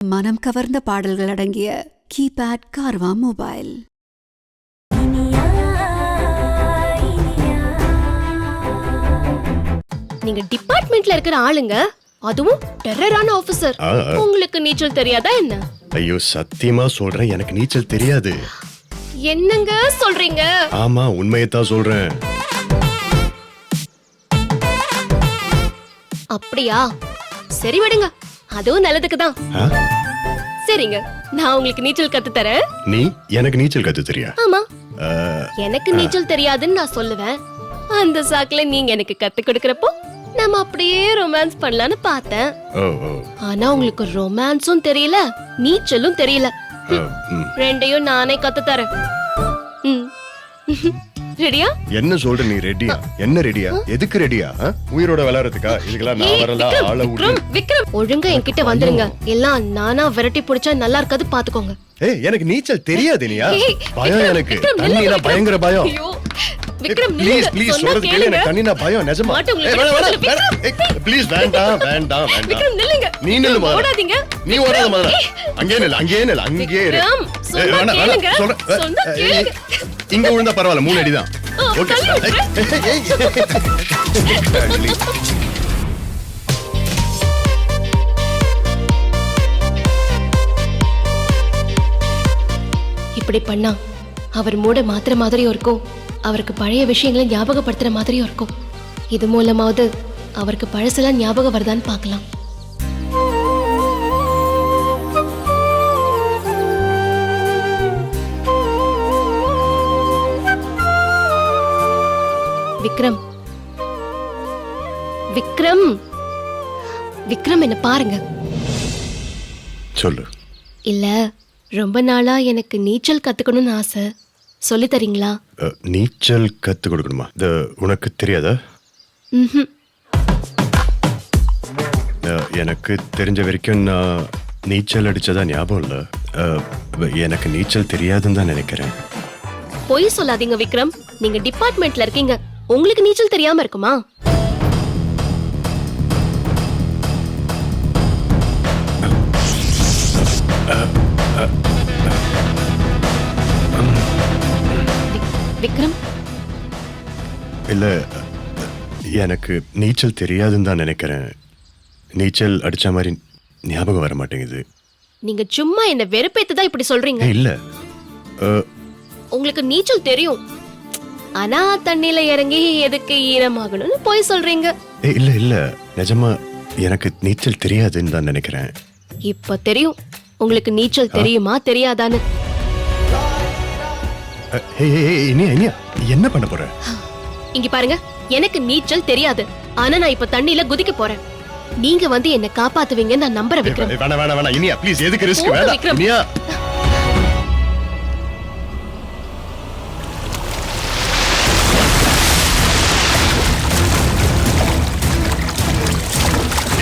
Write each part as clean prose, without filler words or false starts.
மனம் கவர்ந்த பாடல்கள் அடங்கிய கீபேட் கார்வா மொபைல். நீங்க டிபார்ட்மெண்ட்ல இருக்கிற ஆளுங்க, அதுவும் டெரரான ஆபீசர். உங்களுக்கு நீச்சல் தெரியாதா என்ன? ஐயோ சத்தியமா சொல்றேன், எனக்கு நீச்சல் தெரியாது. என்னங்க சொல்றீங்க? ஆமா, உண்மையத்தான் சொல்றேன். அப்படியா? சரி விடுங்க, அதுவும் நல்லதுக்கு தான். சரிங்க, நான் உங்களுக்கு நீச்சல் கத்து தரேன். நீ எனக்கு நீச்சல் கத்து தெரியா? ஆமா, எனக்கு நீச்சல் தெரியாதுன்னு நான் சொல்லுவேன். அந்த சாக்குல நீங்க எனக்கு கத்து கொடுக்கறப்போ நம்ம அப்படியே ரொமான்ஸ் பண்ணலாம்னு பார்த்தேன். ஆனா உங்களுக்கு ரொமான்ஸும் தெரியல, நீச்சலும் தெரியல. ரெண்டையும் நானே கத்து தரேன். ரெடியா? என்ன சொல்ற நீ? ரெடியா? என்ன ரெடியா? எதுக்கு ரெடியா? உயிரோட விளையாடுறதுக்கா? இதுக்கெல்லாம் நான் வரல. ஆள விடு. விக்ரம், ஒழுங்கா என்கிட்ட வந்துருங்க. எல்லாம் நானா விரட்டி புடிச்சா நல்லா இருக்காது, பாத்துக்கோங்க. ஏய், எனக்கு நீச்சல் தெரியாது. நீயா? பயம் எனக்கு. தண்ணினா பயங்கர பயம். விக்ரம், ப்ளீஸ் ப்ளீஸ் சொல்றது கேளு. எனக்கு தண்ணினா பயம் நிஜமா. ப்ளீஸ் வேண்டாம் வேண்டாம் வேண்டாம். விக்ரம் நில்லுங்க. நீ நில்லு. ஓடாதீங்க. நீ ஓடாத மாதிரி. அங்கே நில்லு, அங்கே நில்லு, அங்கே இரு. சொன்னா கேளுங்க. இங்க விழுந்தா பரவாயில்ல, 3 அடி தான். ஓகே. இப்படி பண்ணா அவர் மூட மாத்திர மாதிரியும் இருக்கும், அவருக்கு பழைய விஷயங்களை ஞாபகப்படுத்துற மாதிரியும் இருக்கும். இது மூலமாவது அவருக்கு பழசெல்லாம் ஞாபகம் வருதான்னு பார்க்கலாம். விக்ரம், விக்ரம், விக்ரம், என்ன பாருங்க. சொல்லு. இல்ல, ரொம்ப நாளா எனக்கு நீச்சல் கத்துக்கணும்னு ஆசை. சொல்லி தரீங்களா? நீச்சல் கத்து கொடுக்கணுமா? இது உனக்கு தெரியாதா? எனக்கு தெரிஞ்ச வரைக்கும் நான் நீச்சல் அடிச்சதா ஞாபகம் இல்ல. எனக்கு நீச்சல் தெரியாதுன்னு தான் நினைக்கிறேன். பொய் சொல்லாதீங்க விக்ரம், நீங்க டிபார்ட்மெண்ட்ல இருக்கீங்க, உங்களுக்கு நீச்சல் தெரியாம இருக்குமா? விக்ரம், இல்ல, எனக்கு நீச்சல் தெரியாதுன்னு தான் நினைக்கிறேன். நீச்சல் அடிச்ச மாதிரி ஞாபகம் வர மாட்டேங்குது. நீங்க சும்மா என்ன வெறுப்பேத்துதான் இப்படி சொல்றீங்க. இல்ல, உங்களுக்கு நீச்சல் தெரியும், ஆனா தண்ணில இறங்கி எதுக்கு ஈரமாகணும்னு போய் சொல்றீங்க. இல்ல இல்ல, நிஜமா எனக்கு நீச்சல் தெரியாதுன்னு தான் நினைக்கிறேன். இப்ப தெரியும் உங்களுக்கு நீச்சல் தெரியுமா தெரியாதான்னு. என்ன பண்ண போற? இங்க பாருங்க, எனக்கு நீச்சல் தெரியாது, ஆனா நான் இப்ப தண்ணில குதிக்க போறேன். நீங்க வந்து என்ன காப்பாத்துவீங்க நான் நம்புறேன் விக்ரம். வேணாம் வேணாம் வேணாம் இனியா, ப்ளீஸ், எதுக்கு ரிஸ்க்? வேண்டாம் இனியா.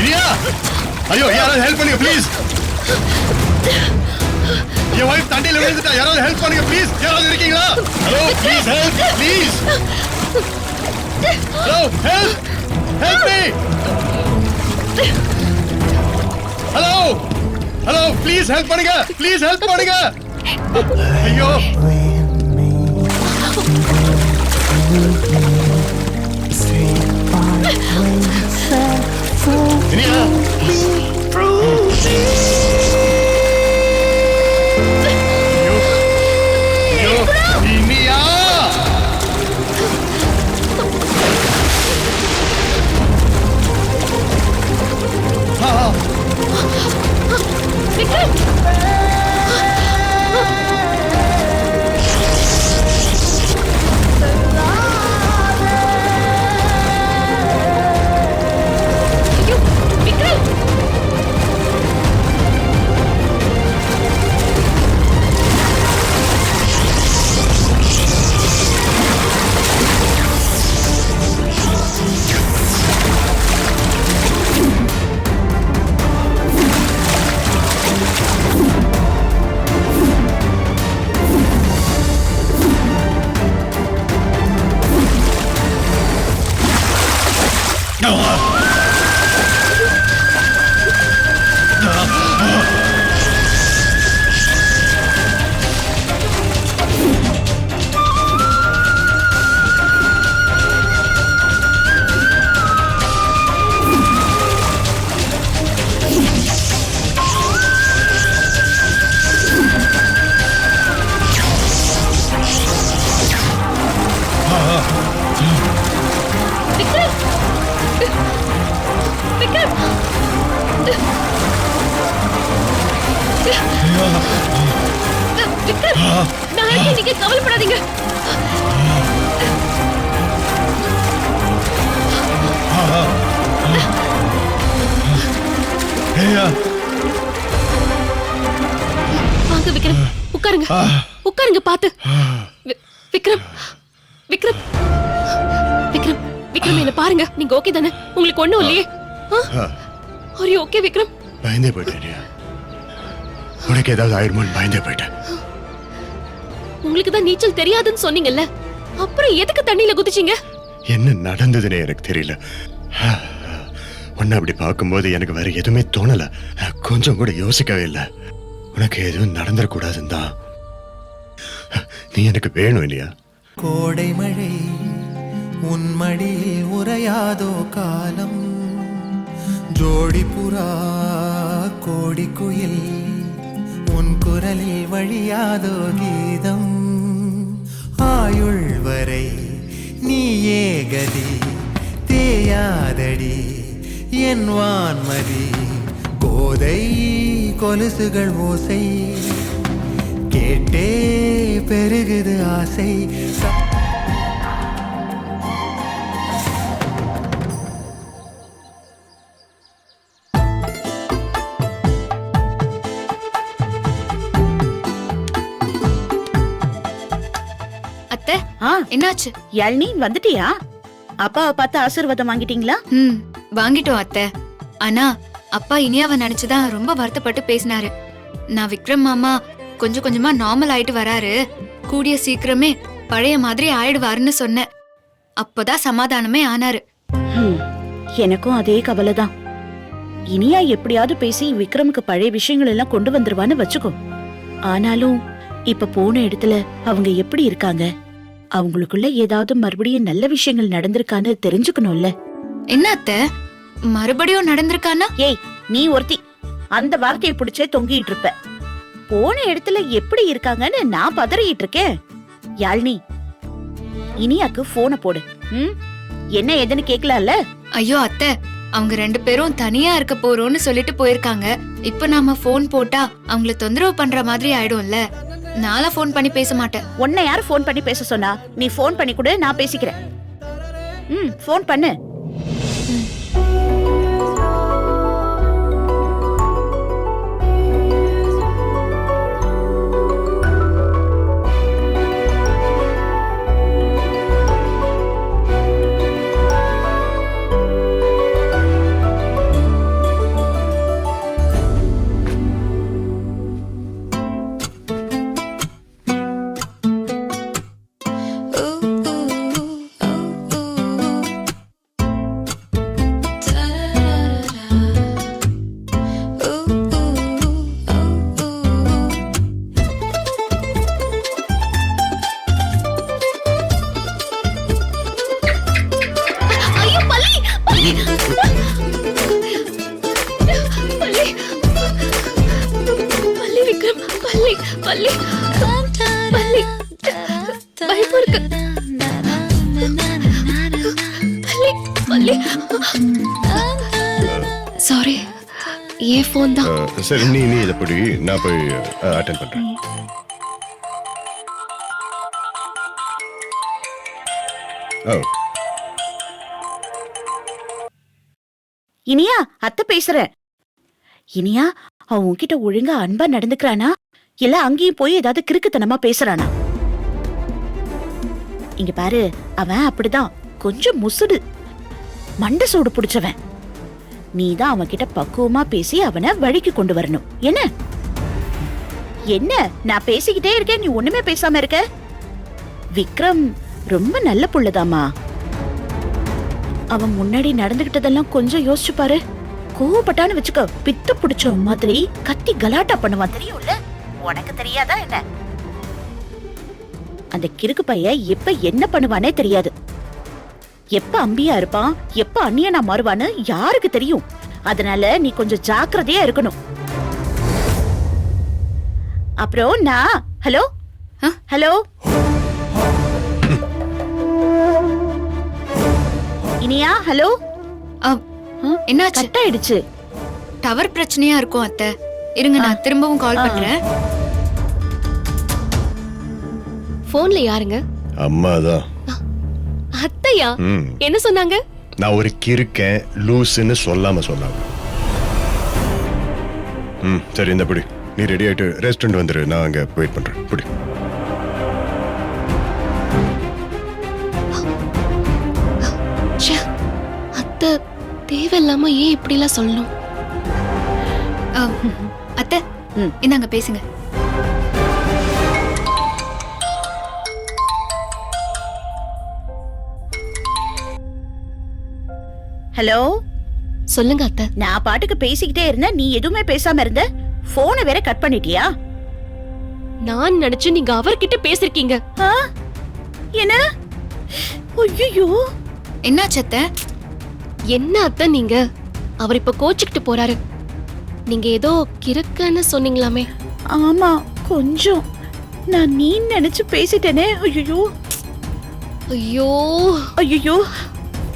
இனியா, ஐயோ யாராவது ஹெல்ப் பண்ணுங்க ப்ளீஸ். என் வைஃப் தண்ணியில விழுந்துட்டா, யாராவது ஹெல்ப் பண்ணுங்க ப்ளீஸ். யாராவது இருக்கீங்களா? Hello, please help, please. Hello, help, help me. Hello hello, please help பண்ணுங்க, ப்ளீஸ் ஹெல்ப் பண்ணுங்க. ஐயோ, இனியா. விக்ரம், நான் இருக்கேன், நீங்க கவலைப்படாதீங்க. வாங்க விக்ரம், உட்காருங்க. உட்காருங்க பாத்து. விக்ரம், விக்ரம், விக்ரம், விக்ரம், என்ன பாருங்க. நீங்க ஓகே தானே? உங்களுக்கு ஒண்ணும் இல்லையே? Are you okay Vikram? பயந்தே போயிட்டேன். உனக்கு ஏதாவது ஆயிடுமோன்னு பயந்தே போயிட்டேன். உங்களுக்கு தான் நீச்சல் தெரியாதுன்னு சொன்னீங்கல்ல, அப்புறம் எதுக்கு தண்ணியில குதிச்சீங்க? என்ன நடந்ததுன்னு எனக்கு தெரியல. உன்னை அப்படி பார்க்கும்போது எனக்கு வேற எதுவுமே தோணல. கொஞ்சம் கூட யோசிக்கவே இல்லை. உனக்கு எதுவும் நடந்துடக்கூடாதுன்னு தான். நீ எனக்கு வேணும் இல்லையா? கோடை மழை உன்மடியில் உறையாதோ காலம், ஜோடி புறா கோடி குயில் உன் குரலில் வழியாதோ கீதம், ஆயுள் வரை நீயே கதி தேயாதடி என் வான்மதி, கோதை கொலுசுகள் ஓசை கேட்டே பெருகுது ஆசை. அத்தை, என்னாச்சு? யாழ்னி வந்துட்டியா? அப்பாவை பார்த்து ஆசீர்வாதம் வாங்கிட்டீங்களா? வாங்கிட்டோம் அத்தை. ஆனா அப்பா இனியாவை நினைச்சுதான் ரொம்ப வருத்தப்பட்டு பேசினாரு. நான் விக்ரம் மாமா கொஞ்சம் கொஞ்சமா நார்மல் ஆயிட்டு வராரு, கூடிய சீக்கிரமே பழைய மாதிரி ஆயிடுவாருன்னு சொன்னேன். அப்போதான் சமாதானமே ஆனாரு. எனக்கும் அதே கவலைதான். இனியா எப்படியாவது பேசி விக்ரமுக்கு பழைய விஷயங்கள் எல்லாம் கொண்டு வந்துருவான்னு வச்சுக்கோ. ஆனாலும் இப்ப போன இடத்துல அவங்க எப்படி இருக்காங்க, அவங்களுக்குள்ள ஏதாவது மறுபடியும் நல்ல விஷயங்கள் நடந்திருக்கான்னு தெரிஞ்சுக்கணும்ல. என்ன அத்தை, மறுபடியும் நடந்திருக்கானா? ஏய், நீ ஒருத்தி அந்த வார்த்தையை பிடிச்சே தொங்கிட்டு இருப்ப. போன இடத்துல எப்படி இருக்காங்கன்னு நான் பதறிட்டு இருக்கேன். யாழ்னி, இனியாக்கு போனை போடு. என்ன ஏதுன்னு கேக்கலாம்ல? ஐயோ அத்தை, அவங்க 2 பேரும் தனியா இருக்க போறோம்னு சொல்லிட்டு போயிருக்காங்க. இப்ப நாம போன் போட்டா அவங்கள தொந்தரவு பண்ற மாதிரி ஆயிடும்ல. நாளா போன் பண்ணி பேச மாட்டேன். உன்னை யாரு போன் பண்ணி பேச சொன்னா? நீ போன் பண்ணி கொடு, நான் பேசிக்கிறேன். போன் பண்ணு. பள்ளி விக்ரம், பள்ளி பள்ளி பள்ளி பயமா இருக்கு. பள்ளி பள்ளி சாரி, ஏன் போன் தான். சரி, நீ இதை படி, நான் போய் அட்டெண்ட் பண்றேன். இனியா, அத்தை பேசுறேன். இனியா, அவன் உன்கிட்ட ஒழுங்கா அன்பா நடந்துக்கிறானா இல்ல அங்கேயும் போய் ஏதாவது கிறுக்குத்தனமா பேசுறானா? இங்க பாரு, அவன் அப்படிதான், கொஞ்சம் முசுடு, மண்டை சூடு பிடிச்சவன். நீதான் அவன் கிட்ட பக்குவமா பேசி அவனை வழிக்கு கொண்டு வரணும். என்ன என்ன நான் பேசிக்கிட்டே இருக்கேன், நீ ஒண்ணுமே பேசாம இருக்க? விக்ரம் ரொம்ப நல்ல புள்ளதாமா. அவன் முன்னாடி நடந்துகிட்டதெல்லாம் கொஞ்சம் யோசிச்சு பாரு. கோவப்பட்டான்னு வச்சுக்கோ, பித்து பிடிச்ச மாதிரி கத்தி கலாட்டா பண்ணுவான், தெரியும்ல? உனக்கு தெரியாதா என்ன? அந்த கிறுக்கு பைய எப்ப என்ன பண்ணுவானே தெரியாது. எப்ப அம்பியா இருப்பான், எப்ப அந்நியனா மாறுவான்னு யாருக்கு தெரியும்? அதனால நீ கொஞ்சம் ஜாக்கிரதையா இருக்கணும். அப்புறம் நான் ஹலோ ஹலோ இனியா, ஹலோ. என்னாச்சு? கட் ஆயிடுச்சு. டவர் பிரச்சனையா இருக்கும் அத்தை. இருங்க நான் திரும்பவும் கால் பண்றேன். போன்ல யாருங்க? அம்மா தான். அத்தையா? ம். என்ன சொன்னாங்க? நான் ஒரு கிறுக்கேன் லூசுன்னு சொல்லாம சொன்னாங்க. சரி இந்த பிடி, நீ ரெடி ஆயிட்டு ரெஸ்டாரண்ட் வந்துரு, நான் அங்க வெயிட் பண்றேன். பிடி. ச்சே, அத்தை தேவையில்லாம ஏன் இப்படி எல்லாம் சொல்லணும்? அத்தை இந்தாங்க பேசுங்க. ஹலோ, சொல்லுங்க அத்தை. நான் பாட்டுக்கு பேசிக்கிட்டே இருந்தேன், நீ எதுவுமே பேசாம இருந்த. போனை வேற கட் பண்ணிட்டியா? நான் நினைச்சு நீங்க அவர்கிட்ட பேசிருக்கீங்க. ஆ? என்ன? ஐயோ, என்னாச்சு அத்தை? என்ன அத்தை நீங்க? அவர் இப்ப கோச்சுக்கிட்டு போறாரு. நீங்க ஏதோ கிறுக்கன்னு சொன்னீங்களாமே. ஆமா கொஞ்சம். நான் நீ நினைச்சு பேசிட்டேனே. ஐயோ ஐயோ ஐயோ,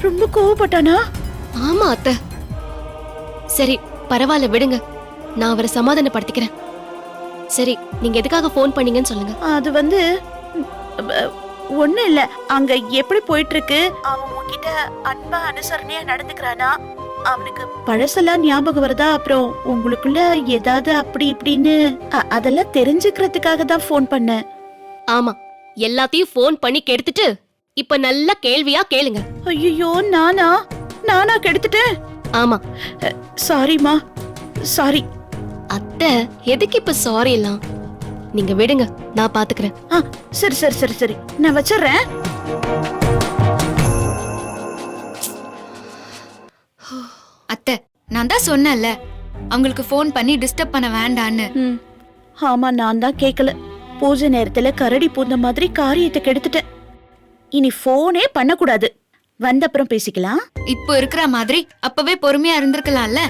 ரொம்ப கோவப்பட்டானா? ஆமா அத்தை. சரி பரவாயில்ல விடுங்க, நான் அவரை சமாதானப்படுத்திக்கிறேன். சரி நீங்க எதுக்காக ஃபோன் பண்ணீங்கன்னு சொல்லுங்க. அது வந்து ஒண்ணும் இல்ல. அங்க எப்படி போயிட்டு இருக்கு? அவன் உன்கிட்ட அன்பா அனுசரணையா நடந்துக்கிறானா? அவனுக்கு பழசெல்லாம் ஞாபகம் வருதா? அப்புறம் உங்களுக்குள்ள ஏதாவது அப்படி இப்படின்னு அதெல்லாம் தெரிஞ்சுக்கிறதுக்காக தான் ஃபோன் பண்ணேன். ஆமா, எல்லாத்தையும் ஃபோன் பண்ணி கெடுத்துட்டு இப்ப நல்ல கேள்வியா கேளுங்க. ஐயோ, நானா கெடுத்துட்டேன்? ஆமா சாரிமா, சாரி. அத்தை எதுக்கு இப்ப சாரி எல்லாம்? நீங்க விடுங்க, நான் பாத்துக்கிறேன். சரி சரி சரி சரி, நான் வச்சிடுறேன். அத்தை நான் தான் சொன்னேன்ல அவங்களுக்கு ஃபோன் பண்ணி டிஸ்டர்ப் பண்ண வேண்டான்னு. ஆமா, நான் தான் கேட்கல. பூஜை நேரத்துல கரடி பூந்த மாதிரி காரியத்தை கெடுத்துட்டேன். இனி போனே பண்ணக்கூடாது. வந்த அப்புறம் பேசிக்கலாம். இப்போ இருக்கிற மாதிரி அப்பவே பொறுமையா இருந்திருக்கலாம்ல.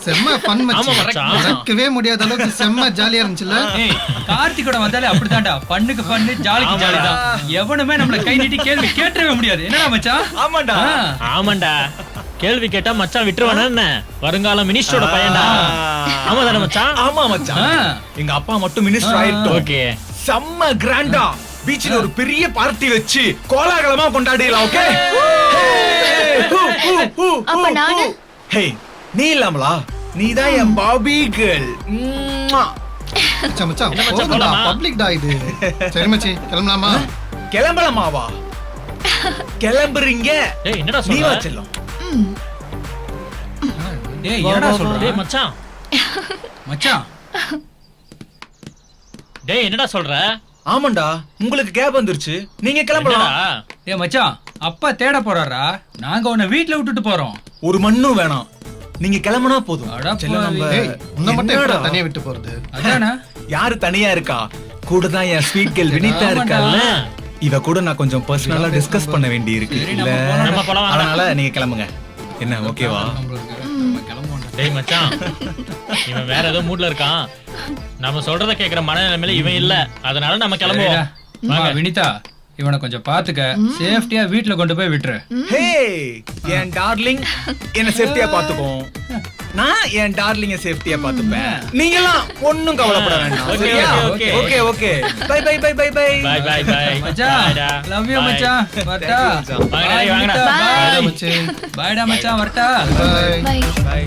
செம்ம ஃபன் மச்சி. மறக்கவே முடியாத அளவுக்கு செம்ம ஜாலியா இருந்துச்சுல. ஏய் கார்த்திகோட வந்தாலே அப்படிதான்டா, பண்ணுக்கு பண்ணு ஜாலிக்கு ஜாலி தான். எவனுமே நம்மள கை நீட்டி கேள்வி கேட்டவே முடியாது. என்னடா மச்சான்? ஆமாண்டா ஆமாண்டா, கேள்வி கேட்டா மச்சான் விட்டுருவானா என்ன? வருங்கால மினிஸ்டரோட பையன்டா. ஆமா தானே மச்சான்? ஆமா மச்சான், எங்க அப்பா மட்டும் மினிஸ்டர் ஆயிட்டோம். ஓகே, செம்ம கிராண்டா பீச்ல ஒரு பெரிய பார்ட்டி வச்சு கோலாகலமா கொண்டாடிடலாம். ஓகே, அப்ப நானு? ஹே நீ இல்லாமலா? நீதான் என் பாபி கேர்ள். மச்சான் மச்சான் போதும்டா, பப்ளிக் டா இது. சரி மச்சி கிளம்பலாமா? கிளம்பலாமாவா? கிளம்புறீங்க? ஏய் என்னடா நீ சொல்ற? வா செல்லம். ஏய் என்னடா சொல்ற? டேய் மச்சான், மச்சான் டேய் என்னடா சொல்ற? ஆமாண்டா, உங்களுக்கு கேப் வந்துருச்சு, நீங்க கிளம்பலாம். ஏய் மச்சான், அப்பா தேட போறாரா? நாங்க உன்னை வீட்ல விட்டுட்டு போறோம். ஒரு மண்ணும் வேணாம், நீங்க கிளம்புனா போதும். அடா செல்லம், நம்ம ஏய் உன்னை மட்டும் என்னடா? எப்படா தனியா விட்டு போறது? அதானே? யாரு தனியா இருக்கா? கூட தான் என் ஸ்வீட் கேர்ள் வினிதா இருக்கால்ல, இவ கூட நான் கொஞ்சம் பர்சனலா டிஸ்கஸ் பண்ண வேண்டி இருக்கு. இல்ல நம்ம போலாம். அதனால நீங்க கிளம்புங்க. என்ன ஓகேவா? டேய் மச்சான், இவன் வேற ஏதோ மூட்ல இருக்கான். நம்ம சொல்றத கேக்குற மனநிலைமையில இவன் இல்ல. அதனால நம்ம கிளம்புவோம். வாங்க வினிதா, இவனை கொஞ்சம் பாத்துக்க. சேஃப்டியா வீட்ல கொண்டு போய் விட்டுரு. ஹே என் டார்லிங், என்ன சேஃப்டியா பாத்துக்கோ. நான் என் டார்லிங்க சேஃப்டியா பாத்துப்பேன். நீங்கலாம் ஒண்ணும் கவலைப்பட வேண்டாம். Okay, சரியா? okay, okay okay, bye bye bye bye bye bye bye bye மச்சான் லவ் யூ மச்சான். வரட்டா? வாங்கடா, டேய், வாங்கடா. Bye, பை மச்சி. பைடா மச்சான், வரட்டா? Bye. Bye. Bye bye.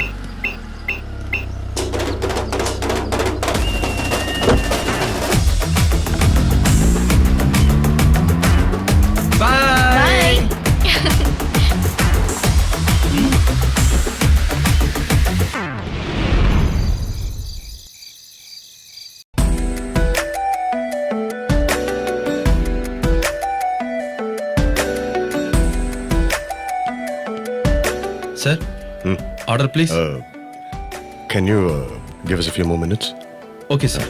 Sir, order please. Can you give us a few more minutes? Okay, sir.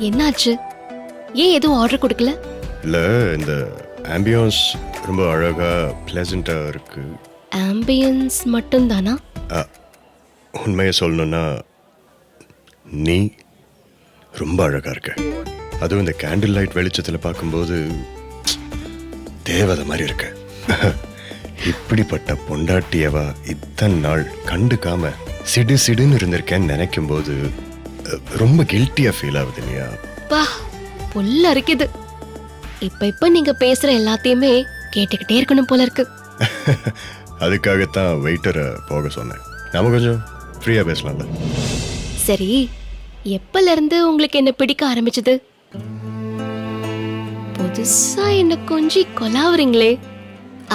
என்னாச்சு? ஏன் எதுவும் ஆர்டர் கொடுக்கல? இல்ல, இந்த ஆம்பியன்ஸ் ரொம்ப அழகா பிளசண்டா இருக்கு. ஆம்பியன்ஸ் மட்டும் தானா? உண்மையை சொல்லணும்னா நீ ரொம்ப அழகா இருக்க. அதுவும் இந்த கேண்டில் லைட் வெளிச்சத்துல பார்க்கும்போது தேவதை மாதிரி இருக்க. இப்படிப்பட்ட பொண்டாட்டியவ இத்தனை நாள் கண்டுக்காம சிடு சிடுன்னு இருந்திருக்கேன்னு நினைக்கும் போது ரொம்ப கில்ட்டியா ஃபீல் ஆகுது இல்லையா? பா புல்ல அரிக்குது. இப்ப நீங்க பேசுற எல்லாத்தையுமே கேட்டுக்கிட்டே இருக்கணும் போல இருக்கு. அதுக்காகத்தான் வெயிட்டரை போக சொன்னேன். நாம கொஞ்சம் ஃப்ரீயா பேசலாம்ல. சரி, எப்பல இருந்து உங்களுக்கு என்ன பிடிக்க ஆரம்பிச்சது? புதுசா என்ன கொஞ்சி கொலாவுறீங்களே,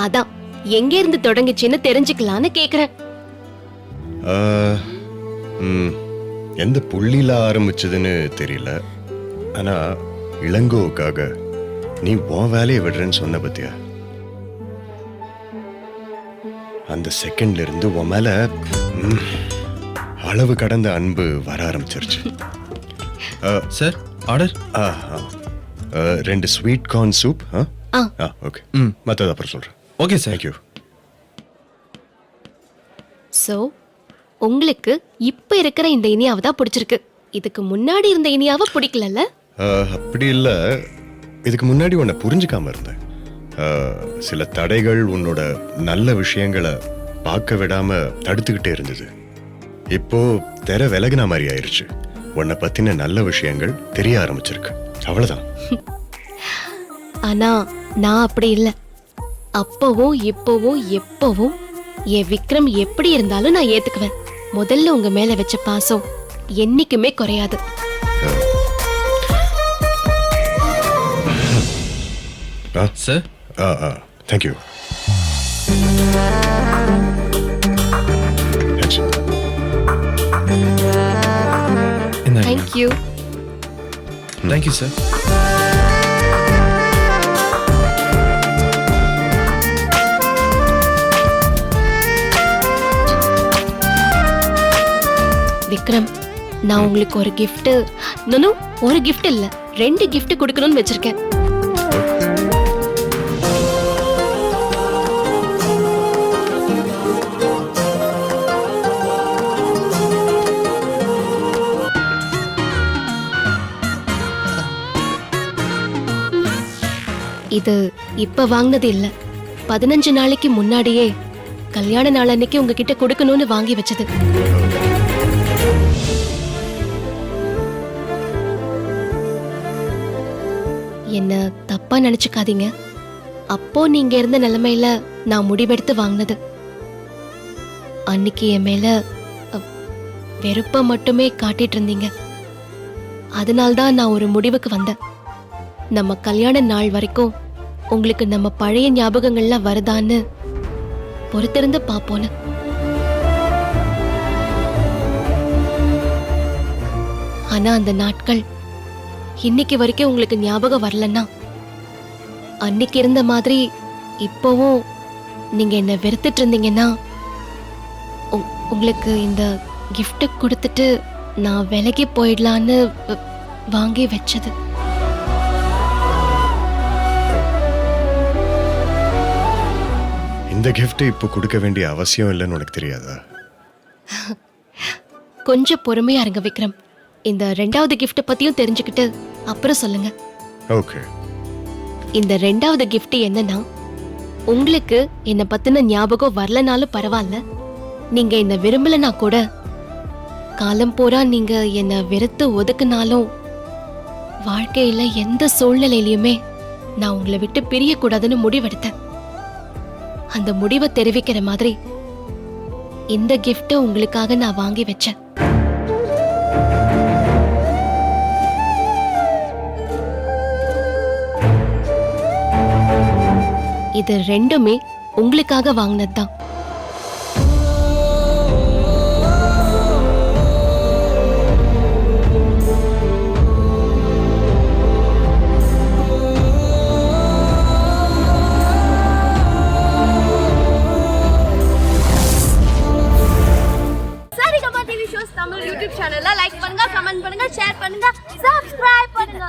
அதான் எங்க இருந்து தொடங்குச்சுன்னு தெரிஞ்சுக்கலான்னு கேக்குறேன். எந்த புள்ளியில ஆரம்பிச்சதுன்னு தெரியல. ஆனா இளங்கோவுக்காக நீ உன் வேலையை விடுறேன்னு சொன்ன பத்தியா, அந்த செகண்ட்ல இருந்து உன் மேல அளவு கடந்த அன்பு வர ஆரம்பிச்சிருச்சு. Sir order. 2 sweet corn soup. Okay, மற்றது அப்புறம் சொல்றேன். Okay sir. தேங்க்யூ. சோ உங்களுக்கு இப்ப இருக்கிற இந்த இனியாவை தான் பிடிச்சிருக்கு, இதுக்கு முன்னாடி இருந்த இனியாவை பிடிக்கலல்ல? அப்படி இல்ல, இதுக்கு முன்னாடி உன்னை புரிஞ்சுக்காம இருந்தேன். சில தடைகள் உன்னோட நல்ல விஷயங்களை பார்க்க விடாம தடுத்துக்கிட்டே இருந்தது. இப்போ தெர விலகின மாதிரி ஆயிருச்சு. உன்னை பத்தின நல்ல விஷயங்கள் தெரிய ஆரம்பிச்சிருக்கு, அவ்வளவுதான். ஆனா நான் அப்படி இல்ல. அப்பவும் இப்பவும் எப்பவும் என் விக்ரம் எப்படி இருந்தாலும் நான் ஏத்துக்குவேன். முதல்ல உங்க மேல வச்ச பாசம் என்னைக்குமே குறையாது. Sir. Thank you. Thank you. Thank you sir. Vikram, நான் உங்களுக்கு ஒரு கிஃப்ட், ஒரு கிஃப்ட் இல்ல 2 கிஃப்ட் கொடுக்கணும்னு வச்சிருக்கேன். இது இப்ப வாங்கினது இல்ல, 15 நாளைக்கு முன்னாடியே கல்யாண நாள் அன்னைக்கு உங்ககிட்ட கொடுக்கணும்னு வாங்கி வச்சது. என்ன தப்பா நினைச்சுக்காதீங்க. அப்போ நீங்க இருந்த நிலைமையில நான் முடிவெடுத்து வாங்கினது. அன்னைக்கு என் மேல வெறுப்ப மட்டுமே காட்டிட்டு இருந்தீங்க. அதனால்தான் நான் ஒரு முடிவுக்கு வந்தேன். நம்ம கல்யாண நாள் வரைக்கும் உங்களுக்கு நம்ம பழைய ஞாபகங்கள்லாம் வருதான்னு பொறுத்திருந்து பாப்போன்னு. ஆனா அந்த நாட்கள் இன்னைக்கு வரைக்கும் உங்களுக்கு ஞாபகம் வரலன்னா, அன்னைக்கு இருந்த மாதிரி இப்போவும் நீங்க என்ன வெறுத்துட்டு இருந்தீங்கன்னா, உங்களுக்கு இந்த gift கொடுத்துட்டு நான் விலகி போயிடலான்னு வாங்கி வச்சது. இந்த gift இப்போ கொடுக்க வேண்டிய அவசியம் இல்லைன்னு உனக்கு தெரியாதா? கொஞ்சம் பொறுமையா இருங்க விக்ரம். இந்த 2வது gift பத்தியும் தெரிஞ்சுக்கிட்டு அப்புறம் சொல்லுங்க. ஓகே. இந்த 2வது gift என்னன்னா, உங்களுக்கு என்ன பத்தின ஞாபகம் வரலனாலும் பரவாயில்ல, நீங்க என்ன விரும்பலனா கூட, காலம் பூரா நீங்க என்ன வெறுத்து ஒதுக்குனாலும், வாழ்க்கையில எந்த சூழ்நிலையிலுமே நான் உங்களை விட்டு பிரியக்கூடாதுன்னு முடிவெடுத்தேன். அந்த முடிவை தெரிவிக்கிற மாதிரி இந்த gift உங்களுக்காக நான் வாங்கி வச்சேன். இது 2மே உங்களுக்காக வாங்கினதுதான். Saregama TV shows Tamil YouTube சேனல்ல லைக் பண்ணுங்க, கமெண்ட் பண்ணுங்க, ஷேர் பண்ணுங்க, சப்ஸ்கிரைப் பண்ணுங்க.